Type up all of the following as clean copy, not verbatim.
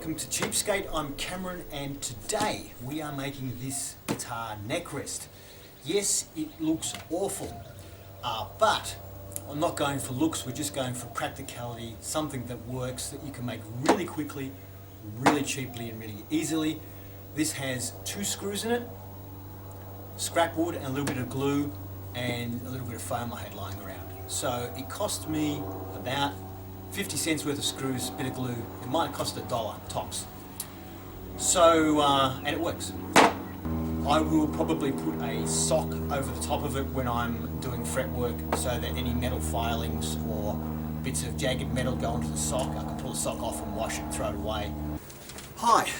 welcome to Cheapskate. I'm Cameron and today we are making this guitar neck rest. Yes, it looks awful, but I'm not going for looks, we're just going for practicality, something that works, that you can make really quickly, really cheaply and really easily. This has 2 screws in it, scrap wood and a little bit of glue and a little bit of foam I had lying around. So it cost me about 50 cents worth of screws, bit of glue. It might have cost $1 tops. So, and it works. I will probably put a sock over the top of it when I'm doing fret work so that any metal filings or bits of jagged metal go onto the sock. I can pull the sock off and wash it, throw it away. Hi,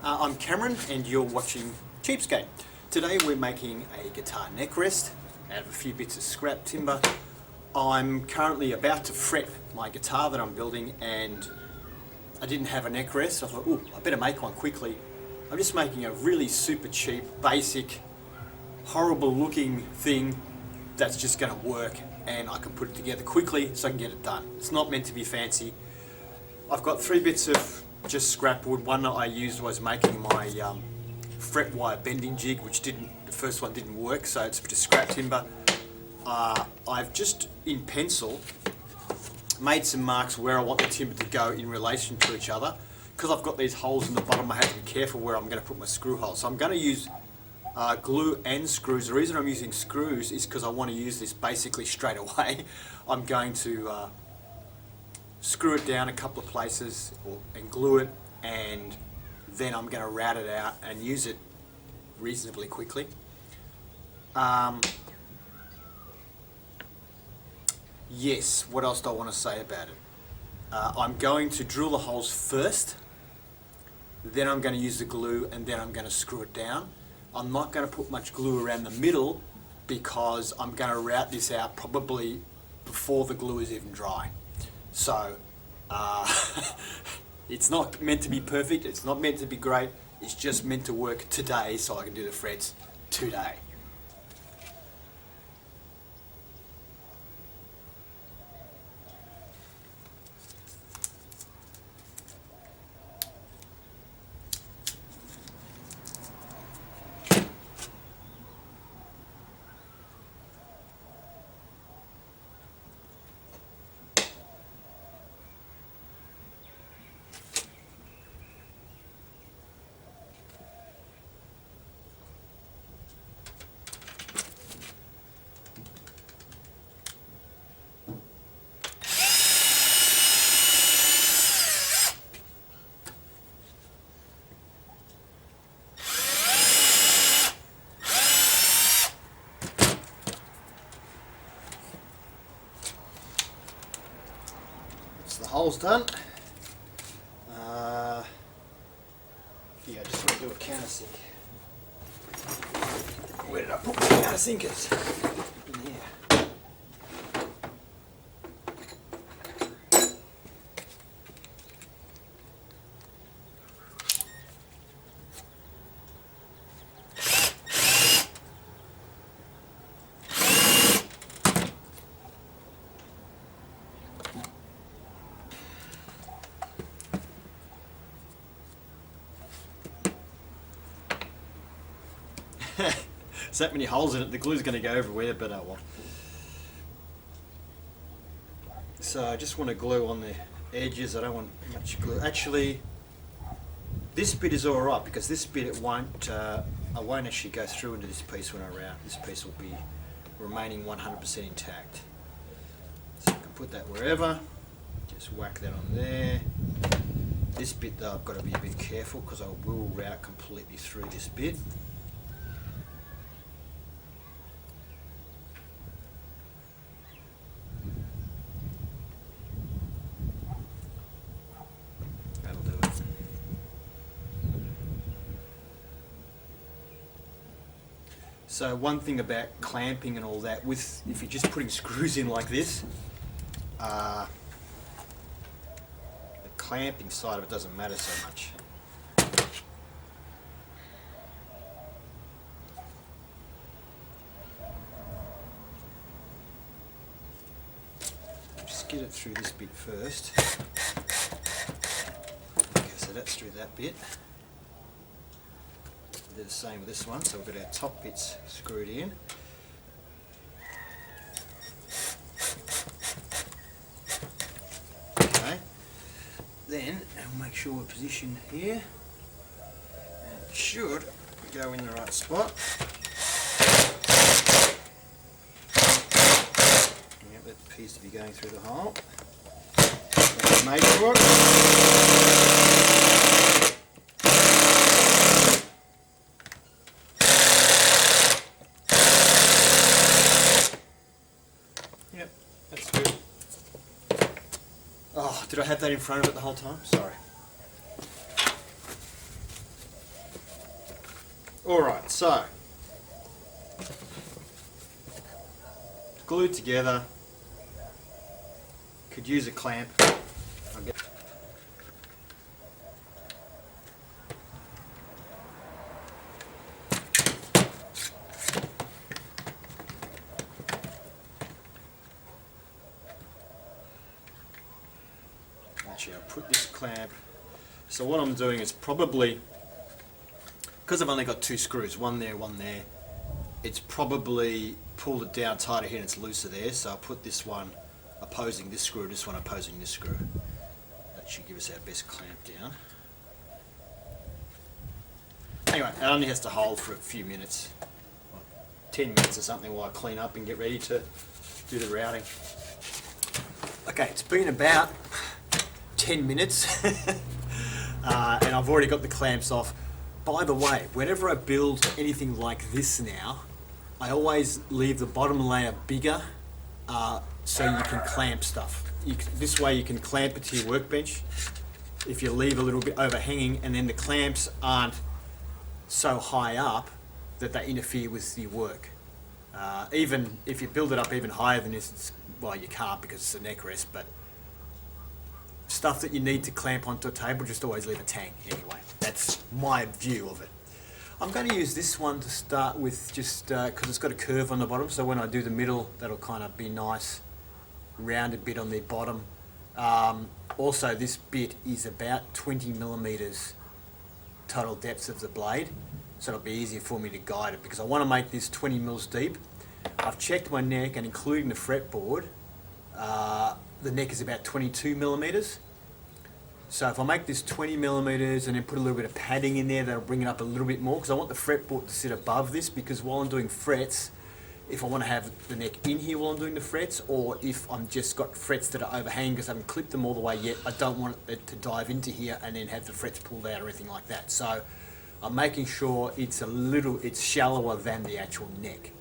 I'm Cameron and you're watching Cheapskate. Today we're making a guitar neck rest out of a few bits of scrap timber. I'm currently about to fret my guitar that I'm building and I didn't have a neck rest, so I thought, I better make one quickly. I'm just making a really super cheap, basic, horrible looking thing that's just going to work and I can put it together quickly so I can get it done. It's not meant to be fancy. I've got 3 bits of just scrap wood. One that I used was making my fret wire bending jig, which the first one didn't work, so it's a bit of scrap timber. I've just in pencil made some marks where I want the timber to go in relation to each other. Because I've got these holes in the bottom, I have to be careful where I'm going to put my screw holes. So I'm going to use glue and screws. The reason I'm using screws is because I want to use this basically straight away. I'm going to screw it down a couple of places and glue it, and then I'm going to route it out and use it reasonably quickly. Yes, what else do I want to say about it? I'm going to drill the holes first, then I'm going to use the glue, and then I'm going to screw it down. I'm not going to put much glue around the middle because I'm going to route this out probably before the glue is even dry. So it's not meant to be perfect, it's not meant to be great, it's just meant to work today so I can do the frets today. The hole's done. Yeah, I just want to do a countersink. Where did I put my countersinkers? In here. There's that many holes in it, the glue's going to go everywhere, but oh well. So I just want to glue on the edges, I don't want much glue. Actually, this bit is alright because this bit I won't actually go through into this piece when I route. This piece will be remaining 100% intact. So I can put that wherever, just whack that on there. This bit though I've got to be a bit careful because I will route completely through this bit. So one thing about clamping and all that, if you're just putting screws in like this, the clamping side of it doesn't matter so much. Just get it through this bit first. Okay, so So that's through that bit. We'll do the same with this one, so we've got our top bits screwed in. Okay, then we'll make sure we're positioned here. And it should go in the right spot. Yep, that appears to be going through the hole. That's made for it. Yep, that's good. Oh, did I have that in front of it the whole time? Sorry. Alright, so glued together. Could use a clamp. Actually, I'll put this clamp. So what I'm doing is probably, because I've only got 2 screws, one there, it's probably pulled it down tighter here and it's looser there, so I'll put this one opposing this screw, this one opposing this screw. That should give us our best clamp down. Anyway, it only has to hold for a few minutes, 10 minutes or something, while I clean up and get ready to do the routing. Okay, it's been about 10 minutes and I've already got the clamps off. By the way, whenever I build anything like this now, I always leave the bottom layer bigger so you can clamp stuff. This way you can clamp it to your workbench if you leave a little bit overhanging, and then the clamps aren't so high up that they interfere with your work. Even if you build it up even higher than this, well, you can't because it's a neck rest, but stuff that you need to clamp onto a table, just always leave a tang anyway. That's my view of it. I'm going to use this one to start with, just because it's got a curve on the bottom, so when I do the middle, that'll kind of be nice, rounded bit on the bottom. Also, this bit is about 20 millimeters total depth of the blade, so it'll be easier for me to guide it, because I want to make this 20 mils deep. I've checked my neck, and including the fretboard, the neck is about 22 millimeters. So if I make this 20 millimeters and then put a little bit of padding in there, that'll bring it up a little bit more, because I want the fretboard to sit above this, because while I'm doing frets, if I want to have the neck in here while I'm doing the frets, or if I'm just got frets that are overhanging because I haven't clipped them all the way yet, I don't want it to dive into here and then have the frets pulled out or anything like that. So I'm making sure it's shallower than the actual neck.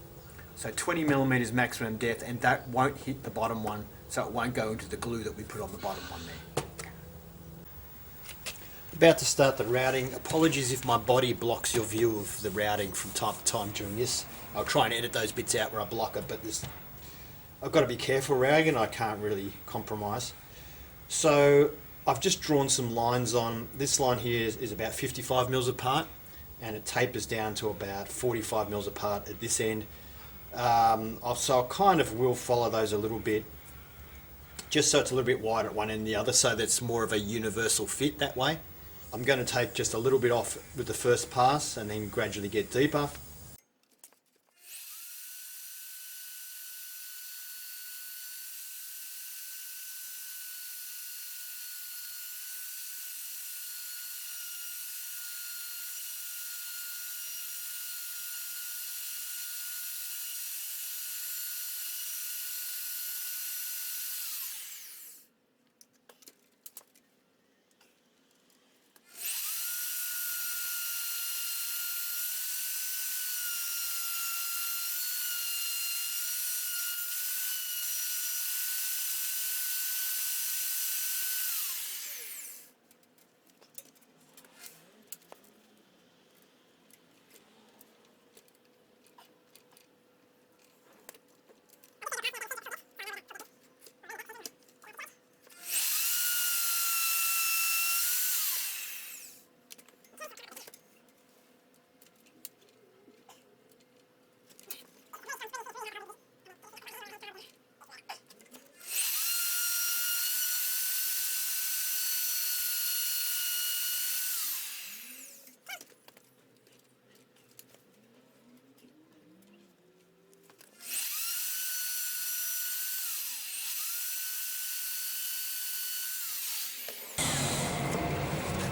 So 20 millimeters maximum depth, and that won't hit the bottom one, so it won't go into the glue that we put on the bottom one there. About to start the routing. Apologies if my body blocks your view of the routing from time to time during this. I'll try and edit those bits out where I block it, but I've got to be careful routing and I can't really compromise. So I've just drawn some lines on. This line here is about 55 mils apart, and it tapers down to about 45 mils apart at this end. So I kind of will follow those a little bit, just so it's a little bit wider at one end and the other, so that's more of a universal fit that way. I'm going to take just a little bit off with the first pass and then gradually get deeper.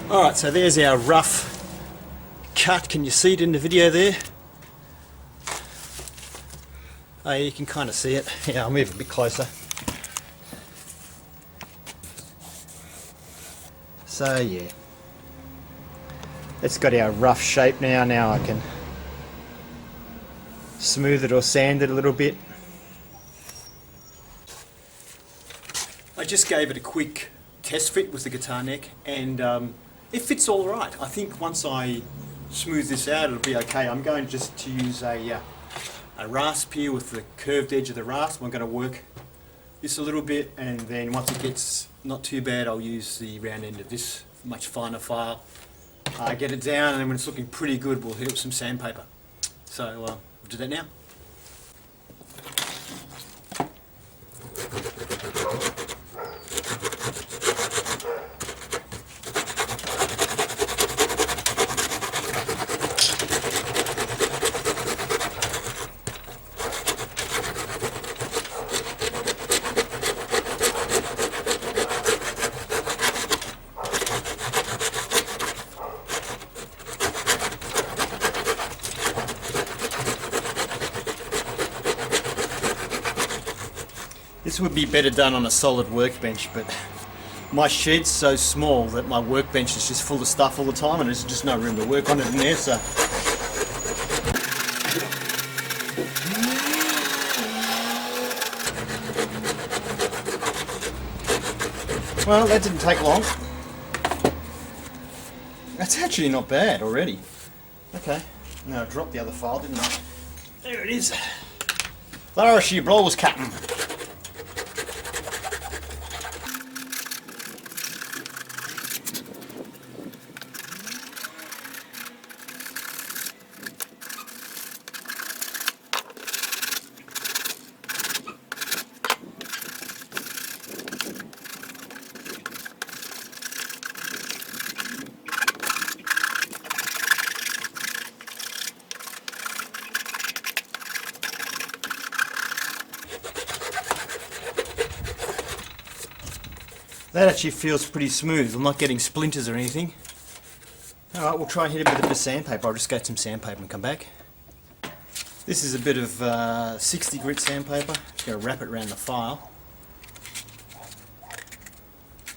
Alright, so there's our rough cut. Can you see it in the video there? Oh, you can kind of see it. Yeah, I'll move a bit closer. So yeah, it's got our rough shape now. Now I can smooth it or sand it a little bit. I just gave it a quick test fit with the guitar neck, and it fits all right. I think once I smooth this out, it'll be okay. I'm going just to use a rasp here with the curved edge of the rasp. I'm going to work this a little bit, and then once it gets not too bad, I'll use the round end of this much finer file. Get it down, and then when it's looking pretty good, we'll hit it with some sandpaper. So we'll do that now. This would be better done on a solid workbench, but my shed's so small that my workbench is just full of stuff all the time, and there's just no room to work on it in there. So well, that didn't take long. That's actually not bad already. Okay, now I dropped the other file, didn't I? There it is. Flourish, your blow was cutting. That actually feels pretty smooth. I'm not getting splinters or anything. Alright, we'll try and hit it with a bit of sandpaper. I'll just get some sandpaper and come back. This is a bit of 60 grit sandpaper. Just going to wrap it around the file.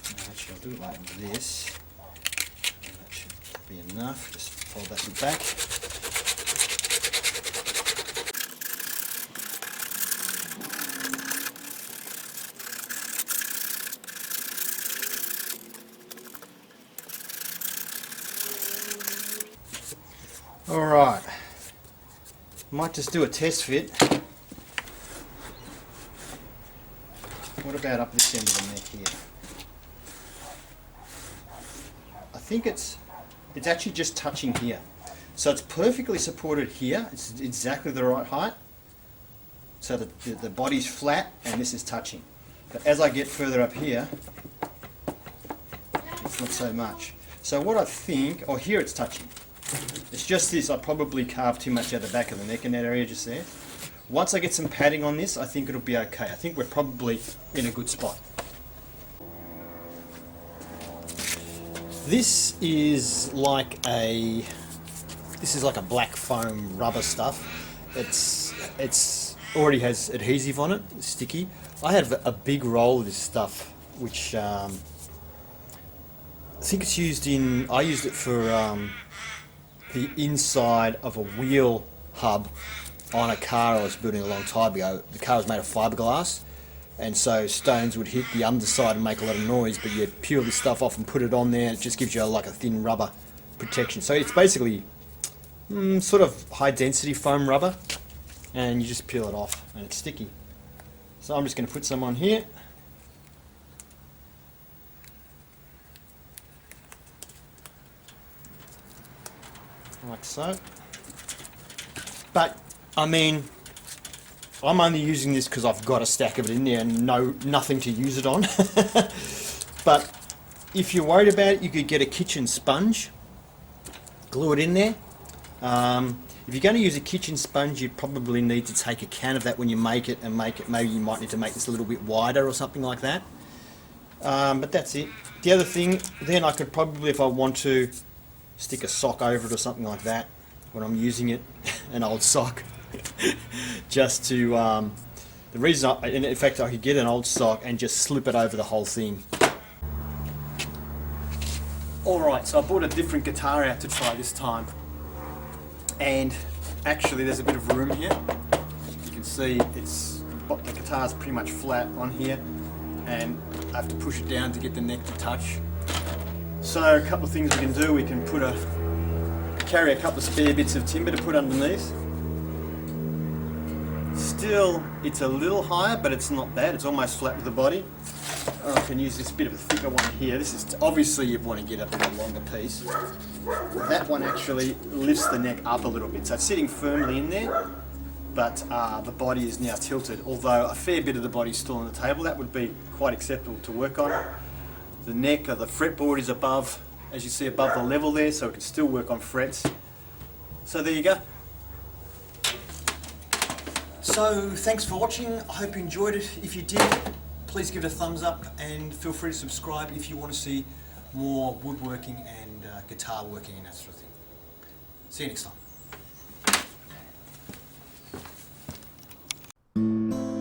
Actually, I'll do it like this. That should be enough. Just fold that one back. Alright, might just do a test fit. What about up this end of the neck here? I think it's actually just touching here. So it's perfectly supported here, it's exactly the right height. So the body's flat and this is touching. But as I get further up here, it's not so much. So what I think, oh here it's touching. It's just this, I probably carved too much out the back of the neck in that area just there. Once I get some padding on this, I think it'll be okay. I think we're probably in a good spot. This is like a black foam rubber stuff. It's already has adhesive on it, it's sticky. I have a big roll of this stuff, which I think it's used in, I used it for the inside of a wheel hub on a car I was building a long time ago. The car was made of fiberglass, and so stones would hit the underside and make a lot of noise, but you peel this stuff off and put it on there, and it just gives you like a thin rubber protection. So it's basically sort of high density foam rubber, and you just peel it off and it's sticky. So I'm just going to put some on here. Like so. But I mean, I'm only using this because I've got a stack of it in there and nothing to use it on. But if you're worried about it, you could get a kitchen sponge, glue it in there. If you're going to use a kitchen sponge, you probably need to take a can of that when you make it, and maybe you might need to make this a little bit wider or something like that. But that's it. The other thing, then I could probably, if I want to, stick a sock over it or something like that when I'm using it, an old sock, just to, the reason in fact I could get an old sock and just slip it over the whole thing. Alright, so I bought a different guitar out to try this time, and actually there's a bit of room here. You can see the guitar's pretty much flat on here, and I have to push it down to get the neck to touch. So a couple of things we can do, we can carry a couple of spare bits of timber to put underneath. Still, it's a little higher, but it's not bad, it's almost flat with the body. I can use this bit of a thicker one here. This is, obviously you'd want to get a bit of a longer piece. That one actually lifts the neck up a little bit, so it's sitting firmly in there, but the body is now tilted, although a fair bit of the body is still on the table. That would be quite acceptable to work on. The neck of the fretboard is above, as you see, above the level there, so we can still work on frets. So there you go. So thanks for watching, I hope you enjoyed it. If you did, please give it a thumbs up and feel free to subscribe if you want to see more woodworking and guitar working and that sort of thing. See you next time.